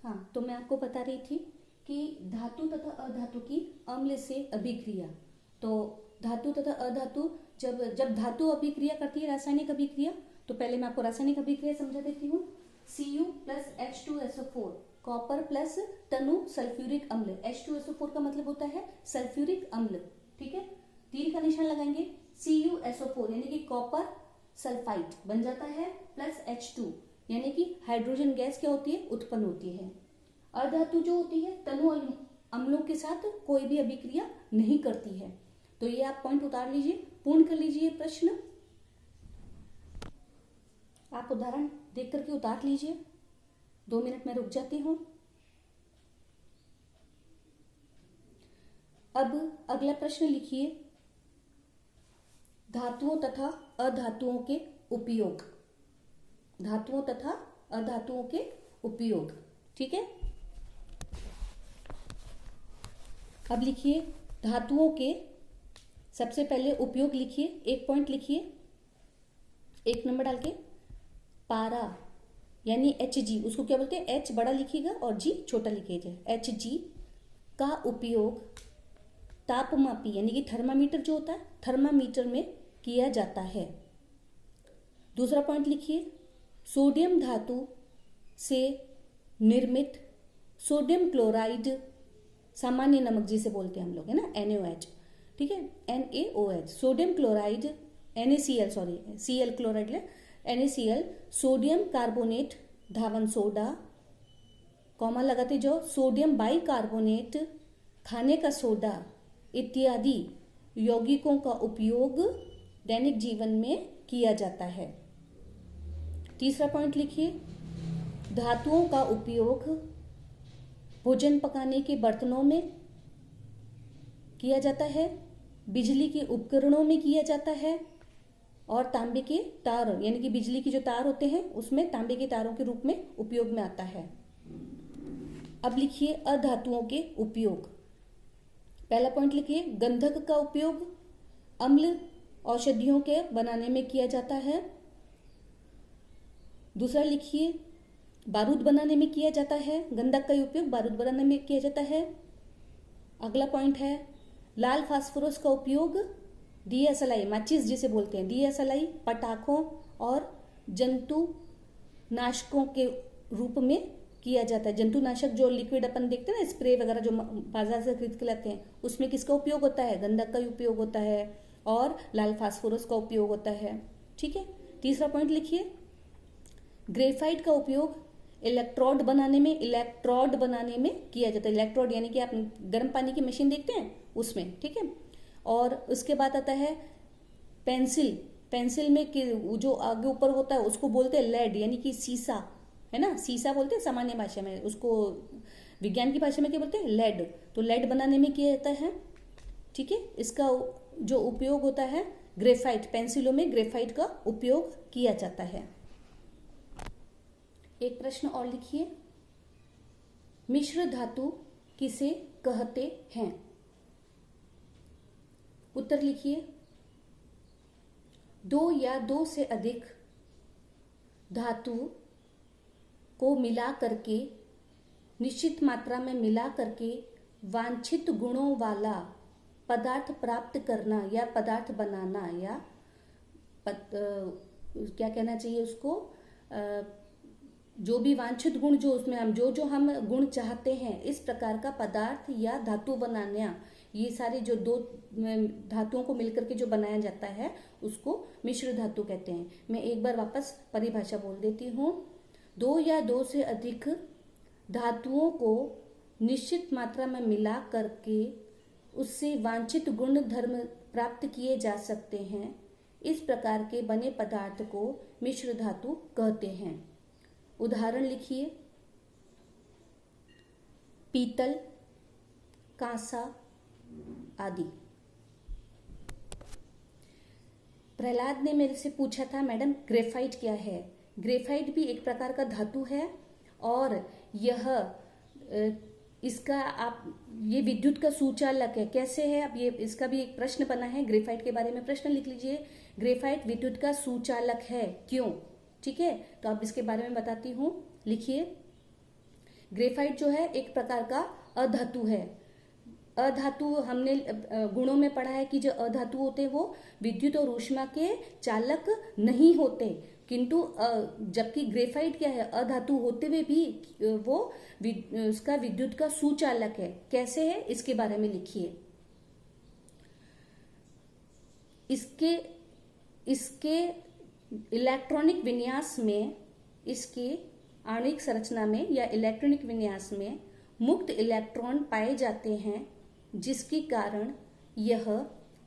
हाँ, तो मैं आपको बता रही थी कि धातु तथा अधातु की अम्ल से अभिक्रिया। तो धातु तथा अधातु जब जब धातु अभिक्रिया करती है रासायनिक अभिक्रिया, तो पहले मैं आपको रासायनिक अभिक्रिया समझा देती हूँ। Cu plus H2SO4, copper plus तनु सल्फ्यूरिक अम्ल। H2SO4 का मतलब होता है सल्फ्यूरिक अम्ल, ठीक है। तीर का निशान लगाएंगे, CuSO4 यानी कि कॉपर सल्फाइड बन जाता है, प्लस H2 यानी कि हाइड्रोजन गैस क्या होती है, उत्पन्न होती है। अधातु जो होती है तनु अम्लों के साथ कोई भी अभिक्रिया नहीं करती है। तो ये आप पॉइंट उतार लीजिए, पूर्ण कर लीजिए प्रश्न। आप उदाहरण देख करके उतार लीजिए। 2 मिनट में रुक जाती हूं। अब अगला प्रश्न लिखिए, धातुओं तथा अधातुओं के उपयोग। धातुओं तथा अधातुओं के उपयोग, ठीक है। अब लिखिए धातुओं के सबसे पहले उपयोग लिखिए, एक पॉइंट लिखिए, 1 नंबर डाल के। पारा यानी Hg, उसको क्या बोलते हैं, H बड़ा लिखिएगा और G छोटा लिखिएगा। Hg का उपयोग तापमापी यानी कि थर्मामीटर जो होता है, थर्मामीटर में किया जाता है। दूसरा पॉइंट लिखिए, सोडियम धातु से निर्मित सोडियम क्लोराइड, सामान्य नमक जिसे बोलते हैं हम लोग, है ना, NaOH, ठीक है, NaOH, sodium chloride, NaCl, sorry Cl chloride ले, NaCl, सोडियम कार्बोनेट धावन सोडा, कॉमा लगाते जो, सोडियम बाइकार्बोनेट, खाने का सोडा इत्यादि यौगिकों का उपयोग दैनिक जीवन में किया जाता है। तीसरा पॉइंट लिखिए, धातुओं का उपयोग भोजन पकाने के बर्तनों में किया जाता है, बिजली के उपकरणों में किया जाता है, और तांबे के तार यानी कि बिजली की जो तार होते हैं उसमें तांबे के तारों के रूप में उपयोग में आता है। अब लिखिए अधातुओं के उपयोग। पहला पॉइंट लिखिए, गंधक का उपयोग अम्ल औषधियों के बनाने में किया जाता है। दूसरा लिखिए, बारूद बनाने में किया जाता है, गंधक का उपयोग बारूद बनाने में किया जाता है। अगला पॉइंट है, लाल फास्फोरस का उपयोग डीएसएलआई, माचिस जिसे बोलते हैं, डीएसएलआई, पटाखों और जंतु नाशकों के रूप में किया जाता है। जंतुनाशक जो लिक्विड अपन देखते हैं ना, स्प्रे वगैरह जो बाजार से खरीद के लाते हैं, उसमें किसका उपयोग होता है, गंधक का उपयोग होता है और लाल फास्फोरस का उपयोग होता है, ठीक है। तीसरा पॉइंट लिखिए, ग्रेफाइट का उपयोग इलेक्ट्रोड बनाने में किया जाता है। इलेक्ट्रोड यानी कि आप गर्म पानी की मशीन देखते हैं उसमें, ठीक है। और उसके बाद आता है पेंसिल में जो आगे ऊपर होता है उसको बोलते हैं लेड यानी कि सीसा, है ना, सीसा बोलते हैं सामान्य भाषा में, उसको विज्ञान की भाषा में क्या बोलते हैं, लेड। तो लेड बनाने में किया जाता है, ठीक है। इसका जो उपयोग होता है ग्रेफाइट, पेंसिलों में ग्रेफाइट का उपयोग किया जाता है। एक प्रश्न और लिखिए, मिश्र धातु किसे कहते हैं। उत्तर लिखिए, 2 या 2 से अधिक धातु को मिला करके, निश्चित मात्रा में मिला करके वांछित गुणों वाला पदार्थ प्राप्त करना या पदार्थ बनाना, या क्या कहना चाहिए उसको, जो भी वांछित गुण जो उसमें हम जो हम गुण चाहते हैं, इस प्रकार का पदार्थ या धातु बनाना, ये सारे जो 2 धातुओं को मिलकर के जो बनाया जाता है उसको मिश्र धातु कहते हैं। मैं एक बार वापस परिभाषा बोल देती हूँ, 2 या 2 से अधिक धातुओं को निश्चित मात्रा में मिला करके उससे वांछित गुण धर्म प्राप्त किए जा सकते हैं, इस प्रकार के बने पदार्थ को मिश्र धातु कहते हैं। उदाहरण लिखिए, पीतल, कांसा आदि। प्रहलाद ने मेरे से पूछा था, मैडम ग्रेफाइट क्या है। ग्रेफाइट भी एक प्रकार का धातु है और यह इसका ये विद्युत का सुचालक है। कैसे है, अब ये इसका भी एक प्रश्न बना है, ग्रेफाइट के बारे में प्रश्न लिख लीजिए। ग्रेफाइट विद्युत का सुचालक है, क्यों, ठीक है। तो अब इसके बारे में बताती हूँ, लिखिए, ग्रेफाइट जो है एक प्रकार का अधातु है। अधातु हमने गुणों में पढ़ा है कि जो अधातु होते हैं वो विद्युत और ऊष्मा के चालक नहीं होते, किंतु जबकि ग्रेफाइट क्या है, अधातु होते हुए भी वो उसका विद्युत का सुचालक है। कैसे है इसके बारे में लिखिए। इसके इलेक्ट्रॉनिक विन्यास में, इसके आणविक संरचना में या इलेक्ट्रॉनिक विन्यास में मुक्त इलेक्ट्रॉन पाए जाते हैं, जिसके कारण यह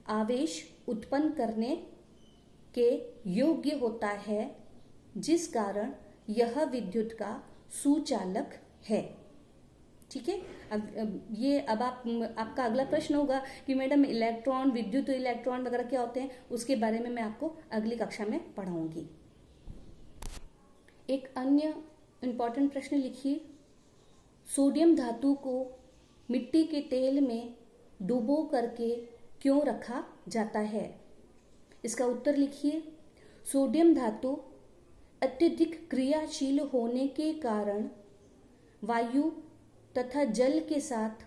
आवेश उत्पन्न करने के योग्य होता है, जिस कारण यह विद्युत का सुचालक है। ठीक है। अब आपका अगला प्रश्न होगा कि मैडम इलेक्ट्रॉन, विद्युत इलेक्ट्रॉन वगैरह क्या होते हैं, उसके बारे में मैं आपको अगली कक्षा में पढ़ाऊंगी। एक अन्य इंपॉर्टेंट प्रश्न लिखिए। सोडियम धातु को मिट्टी के तेल में डुबो करके क्यों रखा जाता है? इसका उत्तर लिखिए। सोडियम धातु अत्यधिक क्रियाशील होने के कारण वायु तथा जल के साथ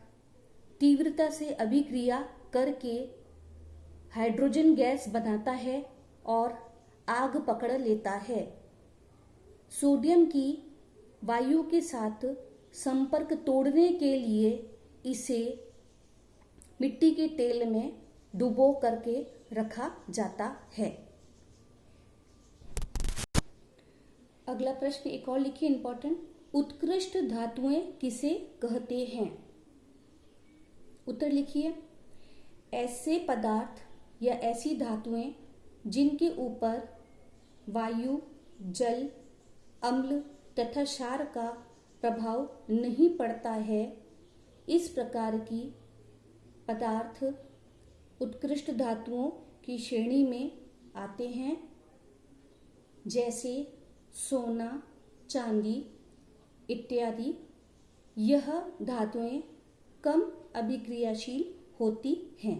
तीव्रता से अभिक्रिया करके हाइड्रोजन गैस बनाता है और आग पकड़ लेता है। सोडियम की वायु के साथ संपर्क तोड़ने के लिए इसे मिट्टी के तेल में डुबो करके रखा जाता है। अगला प्रश्न एक और लिखिए इंपॉर्टेंट। उत्कृष्ट धातुएं किसे कहते हैं? उत्तर लिखिए। ऐसे पदार्थ या ऐसी धातुएं जिनके ऊपर वायु, जल, अम्ल तथा क्षार का प्रभाव नहीं पड़ता है, इस प्रकार की पदार्थ उत्कृष्ट धातुओं की श्रेणी में आते हैं, जैसे सोना, चांदी इत्यादि। यह धातुएं कम अभिक्रियाशील होती हैं।